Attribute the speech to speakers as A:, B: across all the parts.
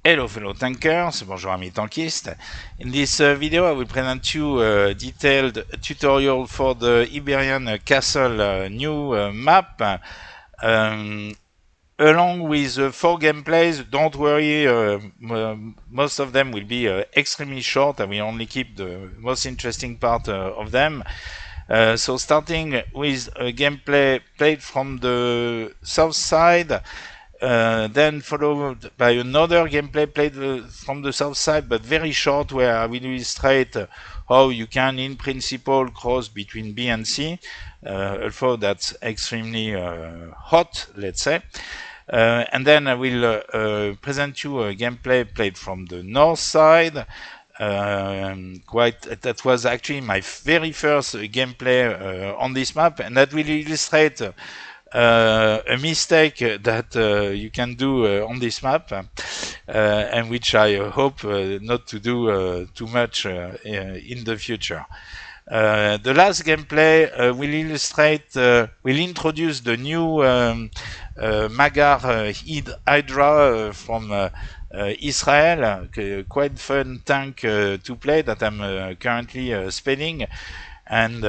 A: Hello fellow tankers, bonjour amis tankistes. In this video I will present you a detailed tutorial for the Iberian Castle new map along with 4 gameplays. Don't worry, most of them will be extremely short. I will only keep the most interesting part of them. So starting with a gameplay played from the south side, then followed by another gameplay played from the south side, but very short, where I will illustrate how you can, in principle, cross between B and C, although that's extremely hot, let's say. And then I will present you a gameplay played from the north side. That was actually my very first gameplay on this map, and that will illustrate a mistake that you can do on this map, and which I hope not to do too much in the future. The last gameplay will introduce the new Magach Hydra from Israel, quite fun tank to play that I'm currently spinning. And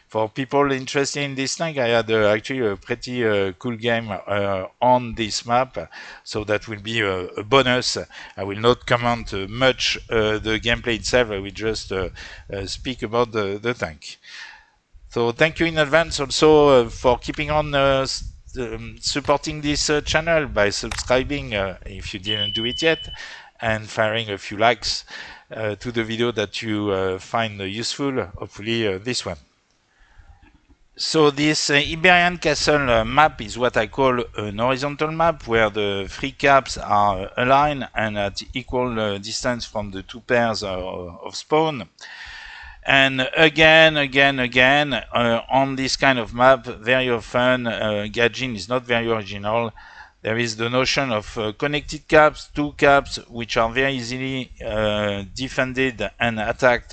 A: for people interested in this tank, I had actually a pretty cool game on this map, so that will be a bonus. I will not comment much the gameplay itself. I will just speak about the tank. So thank you in advance also for keeping on supporting this channel by subscribing if you didn't do it yet, and firing a few likes to the video that you find useful, hopefully this one. So this Iberian Castle map is what I call an horizontal map, where the 3 caps are aligned and at equal distance from the 2 pairs of spawn. And again, on this kind of map, very often gauging is not very original. There is the notion of connected caps, 2 caps, which are very easily defended and attacked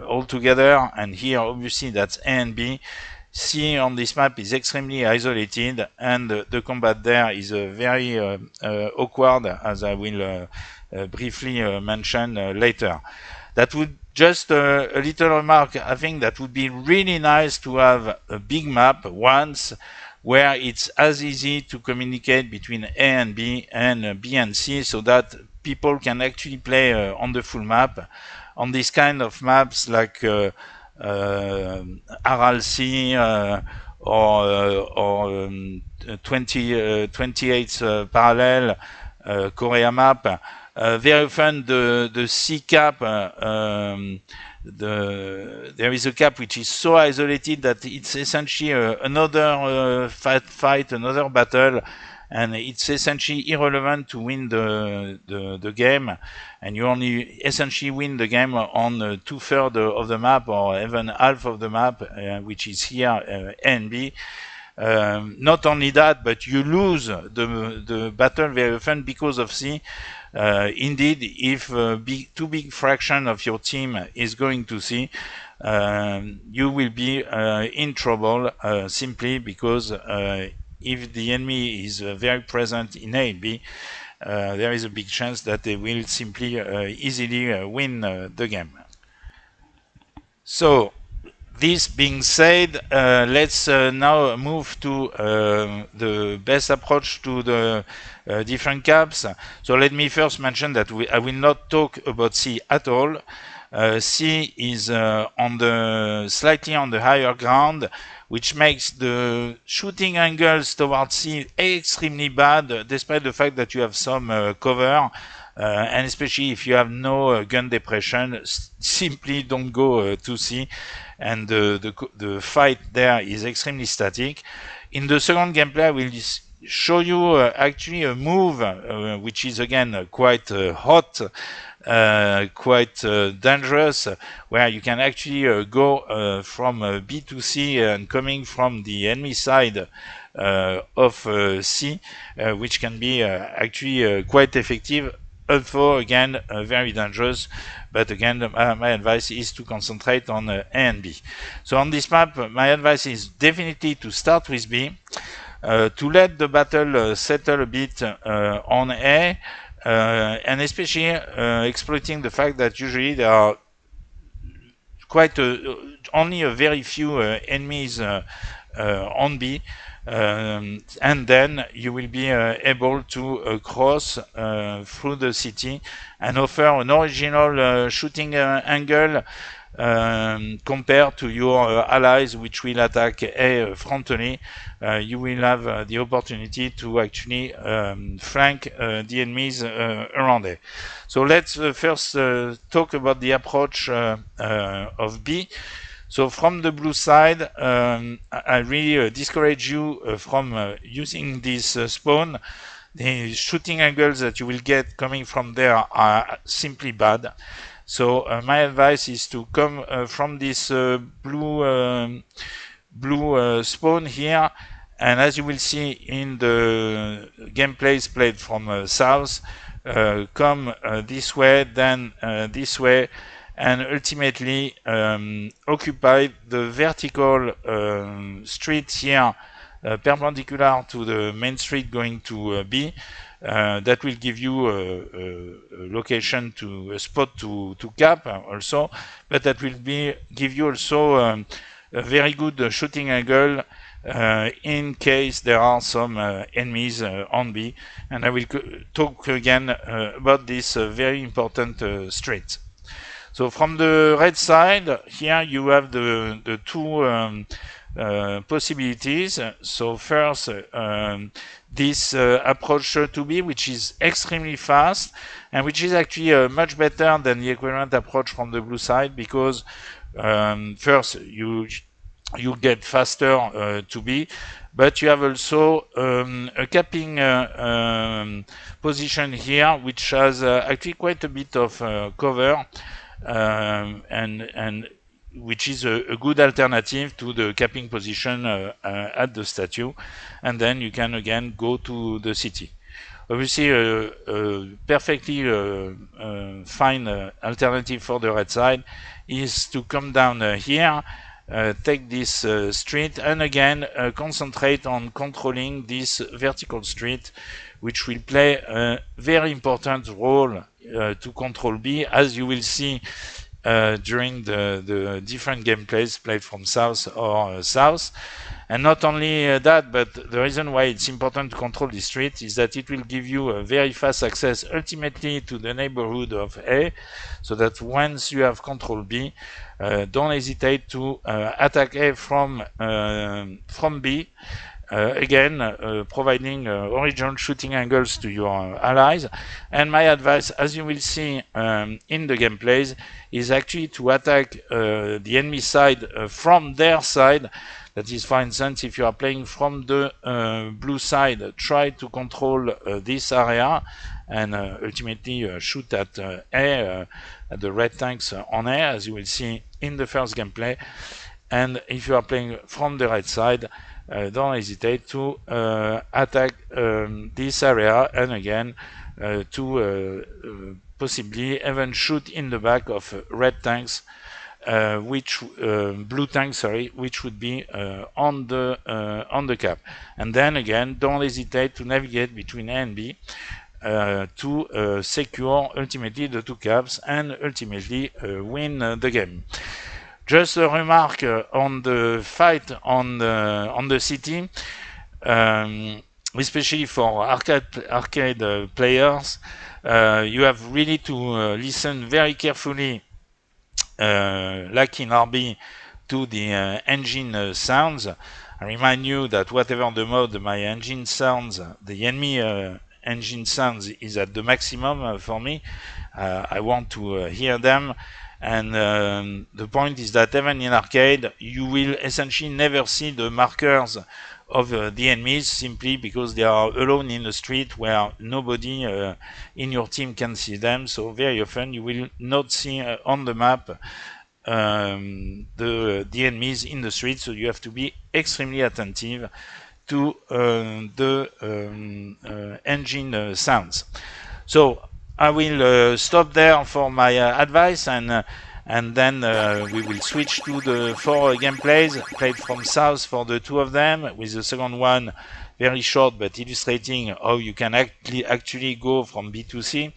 A: all together. And here, obviously, that's A and B. C on this map is extremely isolated, and the combat there is very awkward, as I will briefly mention later. That would just a little remark. I think that would be really nice to have a big map once, where it's as easy to communicate between A and B and C, so that people can actually play on the full map. On this kind of maps like 𝗲𝗚 or 28th parallel Korea map, very often the C cap, there is a cap which is so isolated that it's essentially another fight, another battle, and it's essentially irrelevant to win the game, and you only essentially win the game on 2/3 of the map, or even half of the map, which is here A and B. Not only that, but you lose the battle very often because of C. Indeed, if too big fraction of your team is going to C, you will be in trouble, simply because if the enemy is very present in A and B, there is a big chance that they will simply easily win the game. So, this being said, let's now move to the best approach to the different caps. So let me first mention that I will not talk about C at all. C is slightly on the higher ground, which makes the shooting angles towards C extremely bad, despite the fact that you have some cover. And especially if you have no gun depression, simply don't go to C, and the fight there is extremely static. In the second gameplay, I will show you actually a move which is again quite hot, quite dangerous, where you can actually go from B to C, and coming from the enemy side of C, which can be actually quite effective, although again very dangerous. But again, my advice is to concentrate on A and B. So on this map, my advice is definitely to start with B. to let the battle settle a bit on A, and especially exploiting the fact that usually there are only a very few enemies on B, and then you will be able to cross through the city and offer an original shooting angle compared to your allies, which will attack A frontally. You will have the opportunity to actually flank the enemies around A. So let's first talk about the approach of B. So from the blue side, I really discourage you from using this spawn. The shooting angles that you will get coming from there are simply bad. So my advice is to come from this blue spawn here, and as you will see in the gameplays played from south, come this way, then this way, and ultimately occupy the vertical street here, perpendicular to the main street going to B. That will give you a location to a spot to cap also, but that will give you also a very good shooting angle in case there are some enemies on B, and I will talk again about this very important street. So from the red side, here you have the two possibilities. So first, this approach to B, which is extremely fast, and which is actually much better than the equivalent approach from the blue side, because first you get faster to B, but you have also a capping position here, which has actually quite a bit of cover, and which is a good alternative to the capping position at the statue, and then you can again go to the city. Obviously, a perfectly fine alternative for the red side is to come down here, take this street, and again concentrate on controlling this vertical street, which will play a very important role to control B, as you will see during the different gameplays played from south or south. And not only that, but the reason why it's important to control this street is that it will give you a very fast access ultimately to the neighborhood of A, so that once you have control B, don't hesitate to attack A from B, again providing original shooting angles to your allies. And my advice, as you will see in the gameplays, is actually to attack the enemy side from their side. That is, for instance, if you are playing from the blue side, try to control this area and ultimately shoot at A, at the red tanks on A, as you will see in the first gameplay. And if you are playing from the right side, don't hesitate to attack this area, and again to possibly even shoot in the back of red tanks, blue tanks, sorry, which would be on the cap. And then again, don't hesitate to navigate between A and B to secure ultimately the two caps and ultimately win the game. Just a remark on the fight on the city, especially for arcade players. You have really to listen very carefully, like in RB, to the engine sounds. I remind you that whatever the mode my engine sounds, the enemy engine sounds is at the maximum for me. I want to hear them. And the point is that even in arcade, you will essentially never see the markers of the enemies, simply because they are alone in the street where nobody in your team can see them. So very often you will not see on the map the enemies in the street. So you have to be extremely attentive to the engine sounds. So I will stop there for my advice, and then we will switch to the 4 gameplays played from south for the 2 of them, with the second one very short, but illustrating how you can actually go from B to C.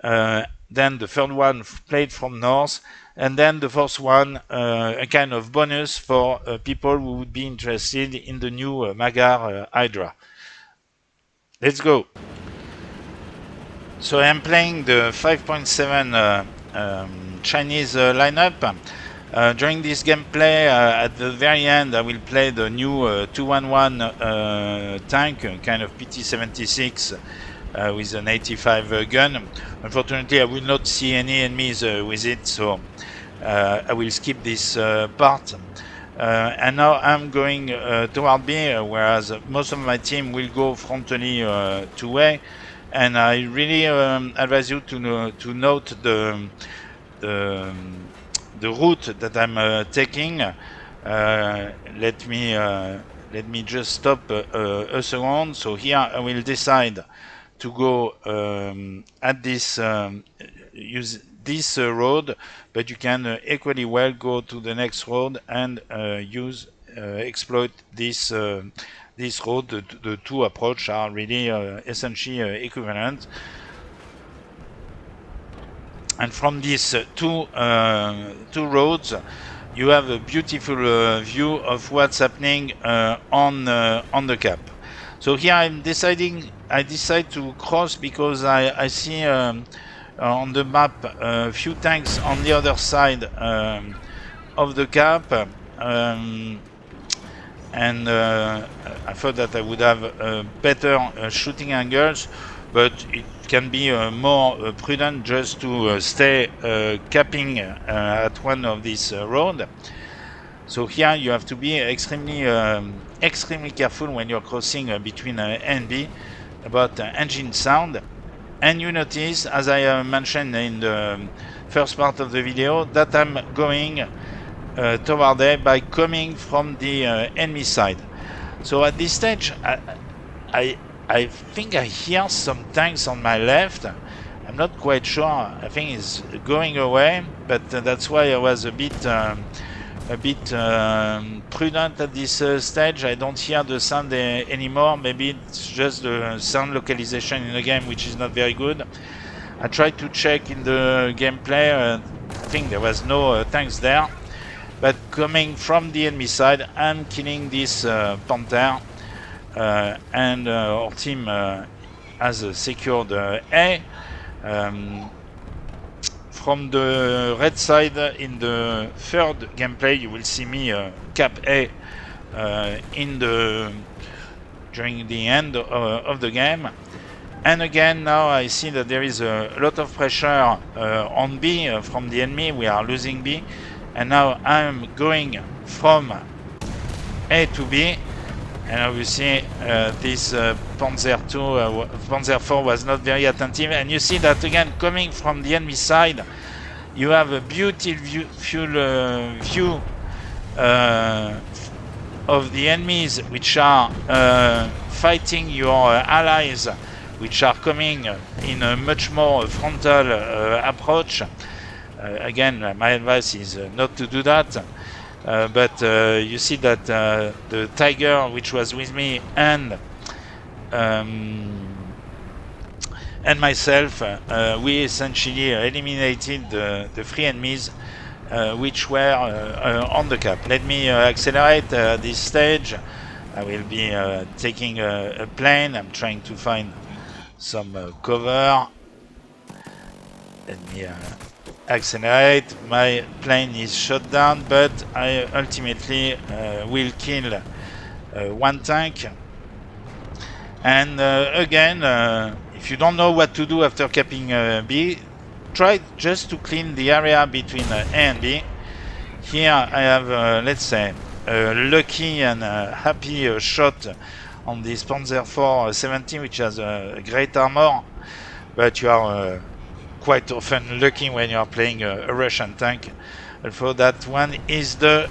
A: Then the third one played from north, and then the fourth one, a kind of bonus for people who would be interested in the new Magach Hydra. Let's go. So I'm playing the 5.7 Chinese lineup. During this gameplay, at the very end, I will play the new 211 tank, kind of PT-76 with an 85 gun. Unfortunately, I will not see any enemies with it, so I will skip this part. And now I'm going toward B, whereas most of my team will go frontally to A. And I really advise you to note the route that I'm taking. Let me just stop a second. So here I will decide to go at this use this road, but you can equally well go to the next road and exploit this this road. The two approaches are really essentially equivalent. And from these two roads, you have a beautiful view of what's happening on the cap. So here I decide to cross because I see on the map a few tanks on the other side of the cap. And I thought that I would have better shooting angles, but it can be more prudent just to stay capping at one of these roads. So here you have to be extremely careful when you're crossing between A and B about engine sound. And you notice, as I mentioned in the first part of the video, that I'm going toward A by coming from the enemy side. So at this stage, I think I hear some tanks on my left. I'm not quite sure. I think it's going away, but that's why I was a bit prudent at this stage. I don't hear the sound anymore. Maybe it's just the sound localization in the game, which is not very good. I tried to check in the gameplay. I think there was no tanks there. But coming from the enemy side, I'm killing this Panther, and our team has secured A. From the red side, in the third gameplay, you will see me cap A during the end of the game. And again, now I see that there is a lot of pressure on B from the enemy. We are losing B. And now I'm going from A to B, and obviously this Panzer IV was not very attentive. And you see that again, coming from the enemy side, you have a beautiful view of the enemies which are fighting your allies, which are coming in a much more frontal approach. Again, my advice is not to do that, but you see that the Tiger, which was with me, and myself, we essentially eliminated the three enemies which were on the cap. Let me accelerate this stage. I will be taking a plane. I'm trying to find some cover. Let me accelerate. My plane is shot down, but I ultimately will kill one tank. And again, if you don't know what to do after capping B, try just to clean the area between A and B. Here I have, let's say, a lucky and happy shot on this Panzer IV 70, which has a great armor, but you are quite often lucky when you are playing a Russian tank. Although that one is the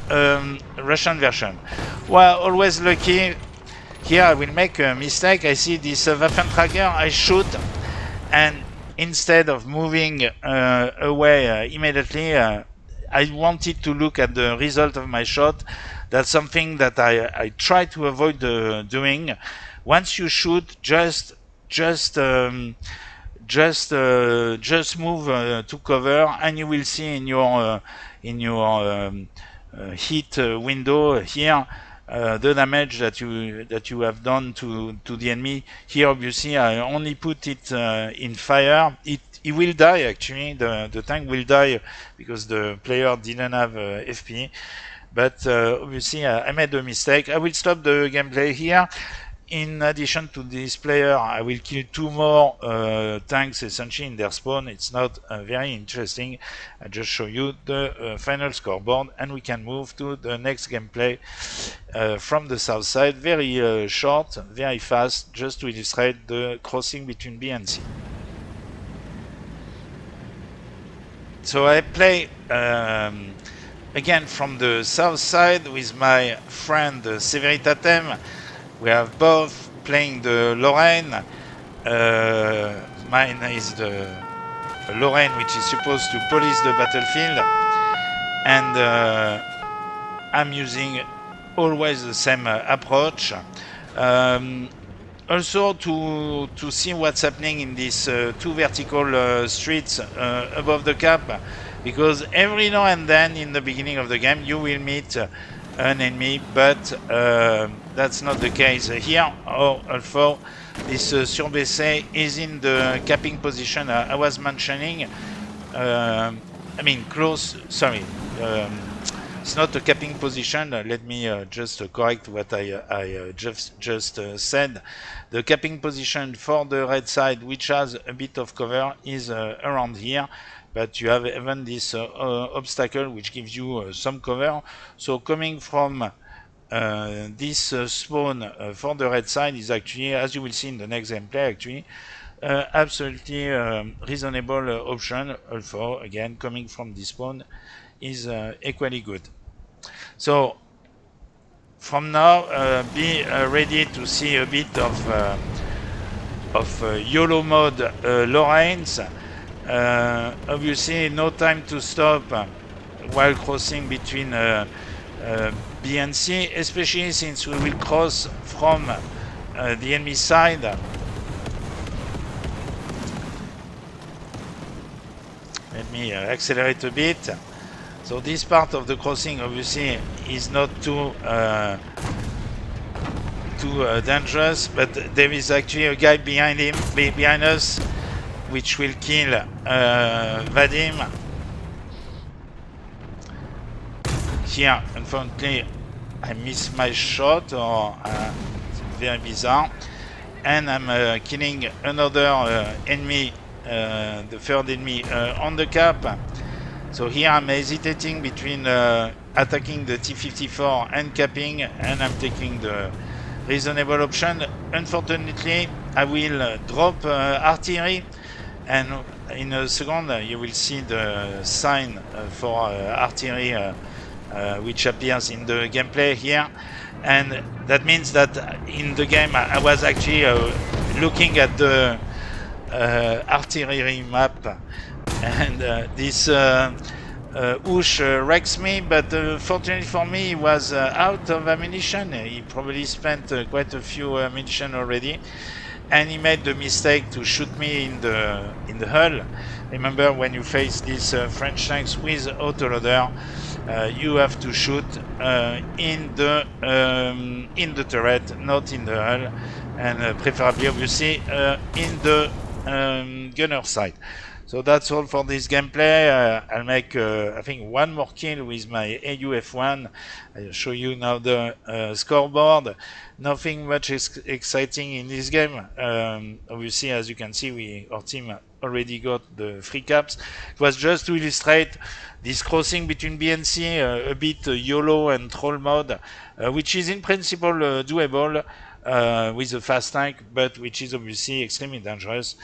A: Russian version. Well, always lucky. Here I will make a mistake. I see this Waffentrager, I shoot, and instead of moving away immediately, I wanted to look at the result of my shot. That's something that I try to avoid doing. once you shoot, just move to cover, and you will see in your hit window here the damage that you have done to the enemy. Here, obviously, I only put it in fire. It will die, actually. The tank will die because the player didn't have FP. But obviously, I made a mistake. I will stop the gameplay here. In addition to this player, I will kill 2 more tanks essentially in their spawn. It's not very interesting. I just show you the final scoreboard, and we can move to the next gameplay from the south side. Very short, very fast, just to illustrate the crossing between B and C. So I play again from the south side with my friend 𝗂𝗵𝗕𝗀𝗃. We have both playing the Lorraine. Mine is the Lorraine, which is supposed to police the battlefield, and I'm using always the same approach. Also to see what's happening in these 2 vertical streets above the cap, because every now and then in the beginning of the game you will meet an enemy, but that's not the case here. 𝗷𝗆, this 𝗃𝗵𝗆 is in the capping position I was mentioning. I mean close, sorry, it's not a capping position. Let me just correct what I just said. The capping position for the red side, which has a bit of cover, is around here. But you have even this obstacle which gives you some cover. So coming from this spawn for the red side is actually, as you will see in the next gameplay, actually absolutely reasonable option. Also, again, coming from this spawn is equally good. So from now, be ready to see a bit of YOLO mode Lorraines. Obviously, no time to stop while crossing between B and C, especially since we will cross from the enemy side. Let me accelerate a bit. So this part of the crossing obviously is not too dangerous, but there is actually a guy behind us, which will kill Vadim. Here, unfortunately, I missed my shot, or it's very bizarre, and I'm killing another enemy, the 3rd enemy on the cap. So here I'm hesitating between attacking the T-54 and capping, and I'm taking the reasonable option. Unfortunately, I will drop artillery, and in a second you will see the sign for artillery which appears in the gameplay here, and that means that in the game I was actually looking at the artillery map, and this 𝗃𝗆 wrecks me, but fortunately for me he was out of ammunition. He probably spent quite a few ammunition already, and he made the mistake to shoot me in the hull. Remember, when you face these French tanks with autoloader, you have to shoot in the turret, not in the hull, and preferably, obviously, in the gunner side. So that's all for this gameplay. I'll make, I think, 1 more kill with my AUF1. I'll show you now the scoreboard. Nothing much exciting in this game. Obviously, as you can see, our team already got the 3 caps. It was just to illustrate this crossing between B and C, a bit YOLO and troll mode, which is in principle doable with a fast tank, but which is obviously extremely dangerous.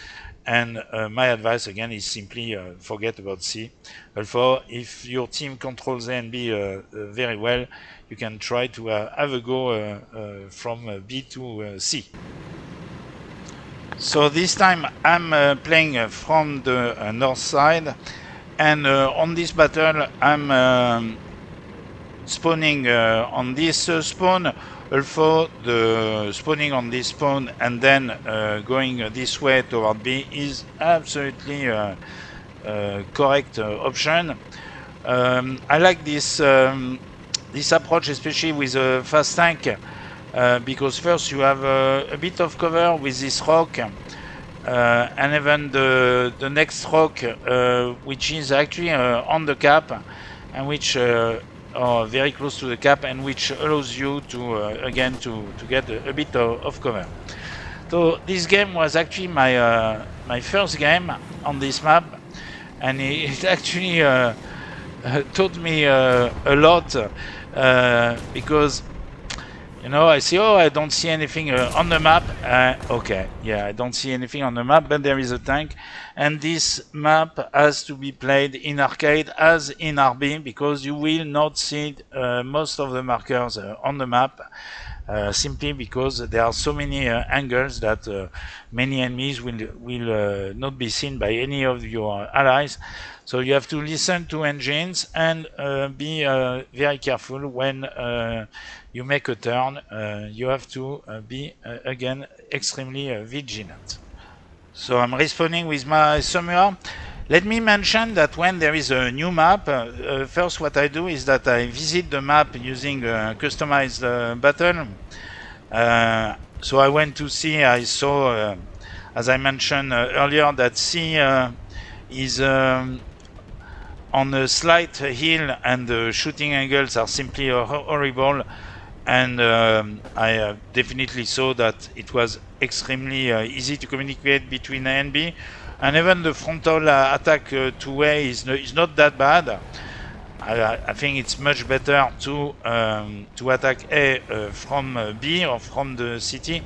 A: And my advice again is simply forget about C. Therefore, if your team controls A and B very well, you can try to have a go from B to C. So this time I'm playing from the north side, and on this battle I'm spawning on this spawn Also, the spawning on this spawn and then going this way toward B is absolutely correct option. I like this this approach, especially with a fast tank, because first you have a bit of cover with this rock, and even the next rock, which is actually on the cap, and which are very close to the cap, and which allows you to again to get a bit of cover. So this game was actually my first game on this map, and it actually taught me a lot, because you know, I see, oh, I don't see anything on the map. Okay, yeah, I don't see anything on the map, but there is a tank. And this map has to be played in arcade as in RB, because you will not see most of the markers on the map, simply because there are so many angles that many enemies will not be seen by any of your allies. So you have to listen to engines and be very careful when you make a turn. You have to be again extremely vigilant. So I'm respawning with my 𝗂𝗵. Let me mention that when there is a new map, first what I do is that I visit the map using a customized battle. So I went to C. I saw, as I mentioned earlier, that C is on a slight hill, and the shooting angles are simply horrible. And I definitely saw that it was extremely easy to communicate between A and B, and even the frontal attack to A is not that bad. I think it's much better to attack A from B or from the city,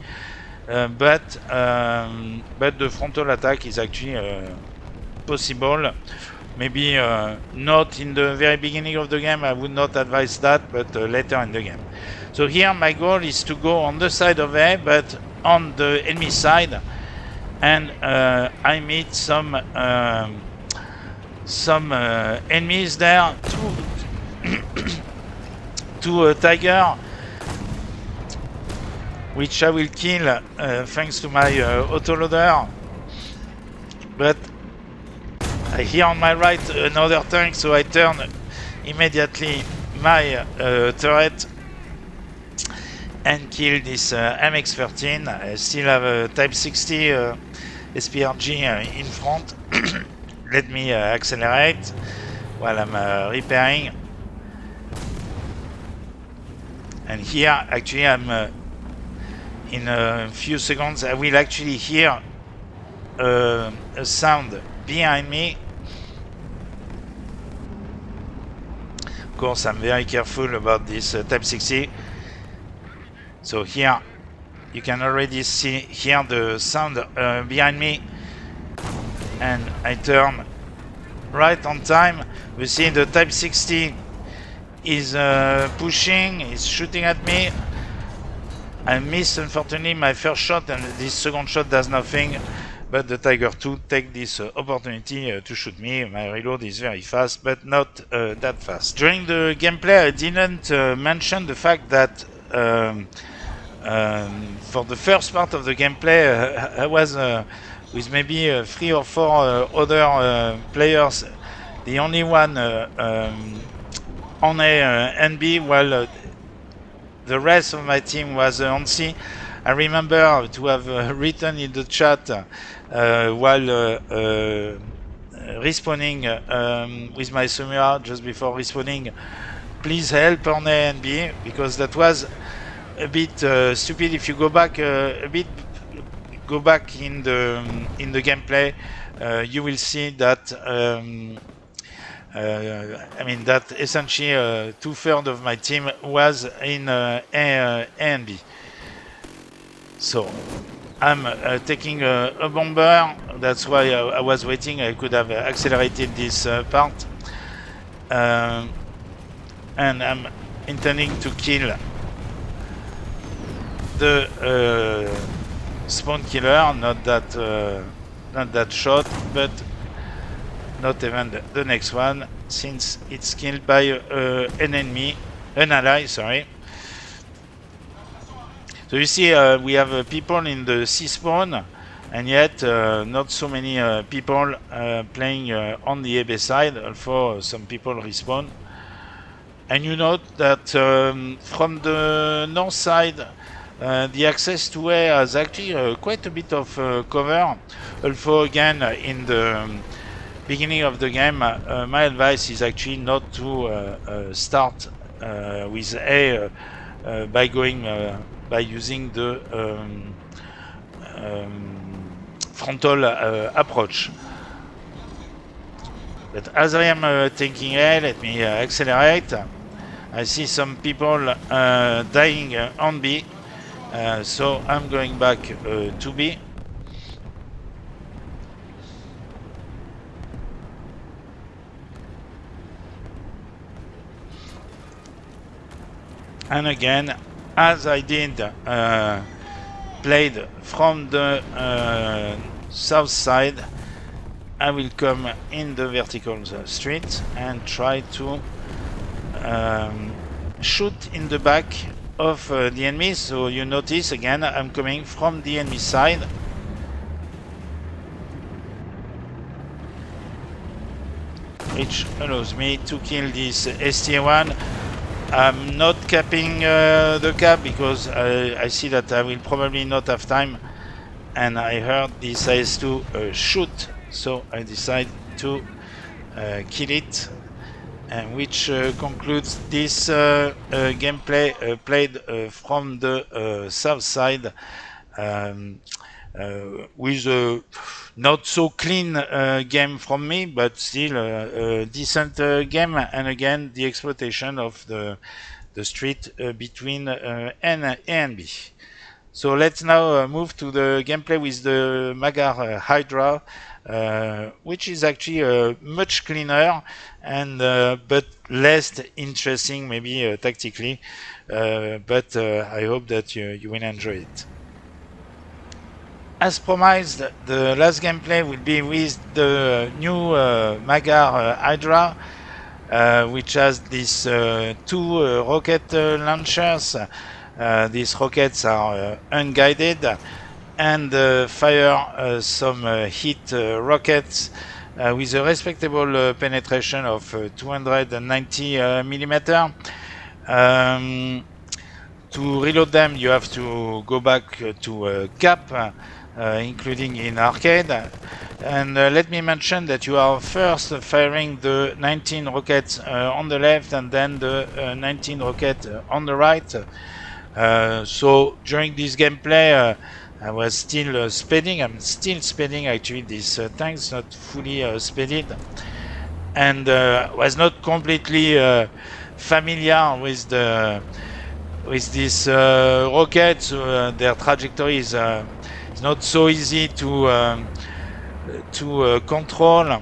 A: but the frontal attack is actually possible. Maybe not in the very beginning of the game, I would not advise that, but later in the game. So here my goal is to go on the side of A, but on the enemy side, and I meet some enemies there, two tiger, which I will kill thanks to my autoloader. But I hear on my right another tank, so I turn immediately my turret and kill this MX-13. I still have a Type 60 SPRG in front. Let me accelerate while I'm repairing. And here, actually, I'm in a few seconds, I will actually hear a sound behind me. Of course, I'm very careful about this Type 60. So here you can already hear the sound behind me, and I turn right on time. We see the Type 60 is pushing, is shooting at me. I missed, unfortunately, my first shot, and this second shot does nothing. But the Tiger 2 take this opportunity to shoot me. My reload is very fast, but not that fast. During the gameplay, I didn't mention the fact that for the first part of the gameplay, I was with maybe 3 or 4 other players, the only one on A and B, while the rest of my team was on C. I remember to have written in the chat while respawning with my 𝗂𝗵 just before respawning, please help on A and B, because that was a bit stupid. If you go back in the gameplay, you will see that I mean that essentially 2/3 of my team was in A and B. So I'm taking a bomber. That's why I was waiting. I could have accelerated this part, and I'm intending to kill the spawn killer. Not that shot, but not even the next one, since it's killed by an ally. Sorry. So you see, we have people in the C spawn, and yet not so many people playing on the 𝗵𝗊 side, although some people respawn. And you note that from the north side, the access to 𝗃 has actually quite a bit of cover. Although again, in the beginning of the game, my advice is actually not to start with 𝗃 by using the frontal approach. But as I am taking 𝗃, let me accelerate. I see some people dying on B, so I'm going back to B. And again, as I did played from the south side, I will come in the vertical street and try to shoot in the back of the enemy. So you notice again, I'm coming from the enemy side. Which allows me to kill this STA1. I'm not capping the cap because I see that I will probably not have time, and I heard this IS-2 shoot, so I decide to kill it, and which concludes this gameplay played from the south side with a not so clean game from me, but still a decent game, and again the exploitation of the street between A and B. So let's now move to the gameplay with the Magach Hydra, which is actually much cleaner and but less interesting, maybe tactically, but I hope that you will enjoy it. As promised, the last gameplay will be with the new Magach Hydra, which has these two rocket launchers. These rockets are unguided and fire some hit rockets with a respectable penetration of 290 mm. To reload them, you have to go back to cap, including in arcade. And let me mention that you are first firing the 19 rockets on the left and then the 19 rocket on the right. So during this gameplay, I was still speeding. I'm still speeding actually. This tank is not fully speeded, and was not completely familiar with this rockets. Their trajectory is not so easy to control.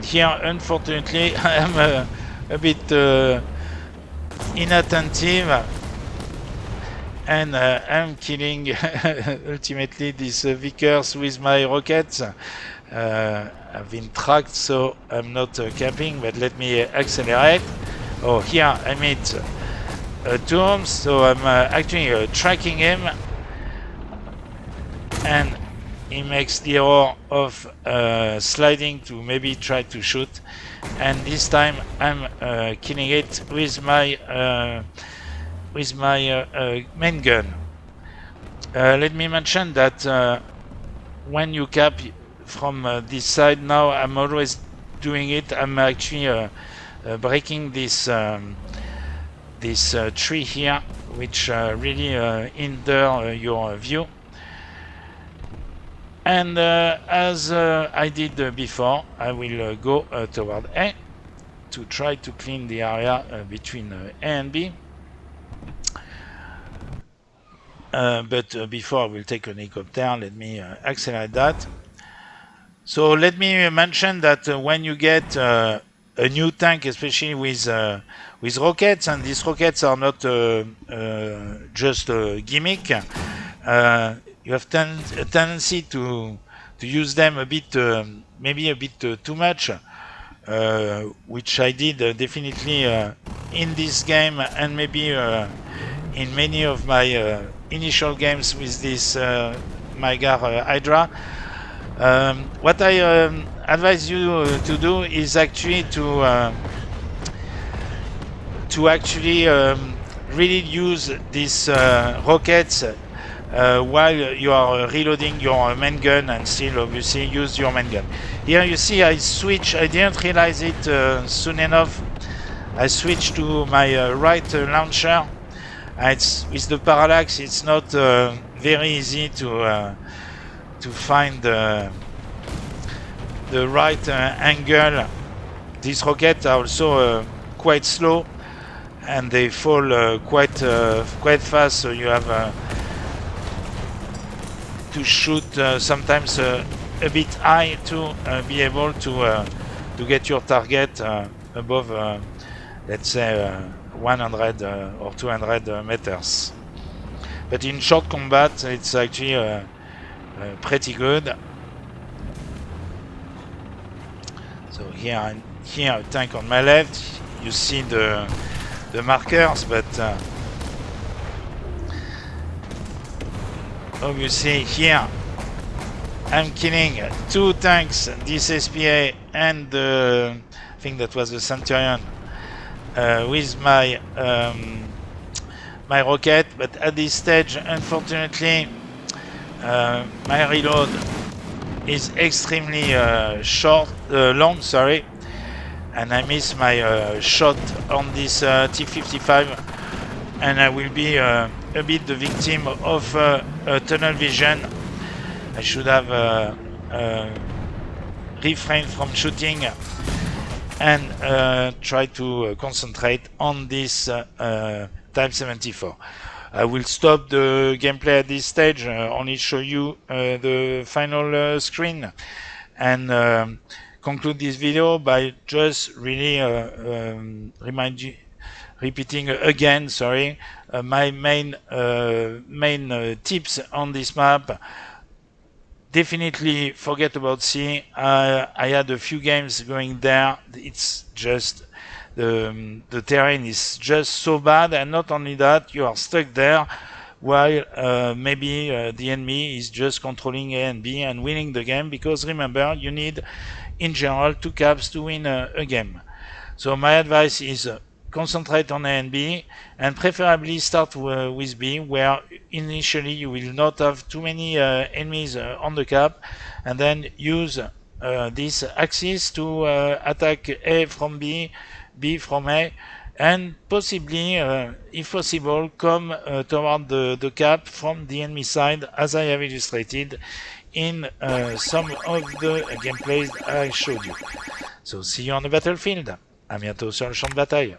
A: Here, unfortunately, I am a bit inattentive, and I'm killing ultimately these vicars with my rockets. I've been tracked, so I'm not capping, but let me accelerate. Oh, here I meet 𝗃𝗶𝗱, so I'm actually tracking him, and he makes the error of sliding to maybe try to shoot, and this time I'm killing it with my main gun. Let me mention that when you cap from this side, now I'm always doing it. I'm actually breaking this this tree here, which really hinder your view. And as I did before, I will go toward A to try to clean the area between A and B. But before I will take an helicopter, let me accelerate that. So let me mention that when you get a new tank, especially with rockets, and these rockets are not just a gimmick, you have a tendency to use them a bit, maybe a bit too much. which I did definitely in this game and maybe in many of my initial games with this Magach Hydra. What I advise you to do is actually to actually really use these rockets while you are reloading your main gun, and still obviously use your main gun. Here you see I switch, I didn't realize it soon enough. I switched to my right launcher. It's with the parallax, it's not very easy to find the right angle. These rockets are also quite slow, and they fall quite fast, so you have to shoot sometimes a bit high to be able to get your target above, let's say, 100 or 200 meters. But in short combat, it's actually pretty good. So here a tank on my left. You see the markers, but obviously here I'm killing 2 tanks, this 𝗃𝗶𝗃 and I think that was the Centurion, with my my rocket. But at this stage, unfortunately, my reload is extremely long, sorry, and I miss my shot on this T55, and I will be a bit the victim of tunnel vision. I should have refrained from shooting and try to concentrate on this Type 74. I will stop the gameplay at this stage, only show you the final screen, and conclude this video by just really repeating again, sorry, my main tips on this map. Definitely forget about C. I had a few games going there. It's just the terrain is just so bad, and not only that, you are stuck there while maybe the enemy is just controlling A and B and winning the game, because remember, you need in general 2 caps to win a game. So my advice is concentrate on A and B, and preferably start with B, where initially you will not have too many enemies on the cap, and then use this axis to attack A from B, B from A, and possibly, if possible, come toward the cap from the enemy side, as I have illustrated in some of the gameplays I showed you. So see you on the battlefield. À bientôt sur le champ de bataille.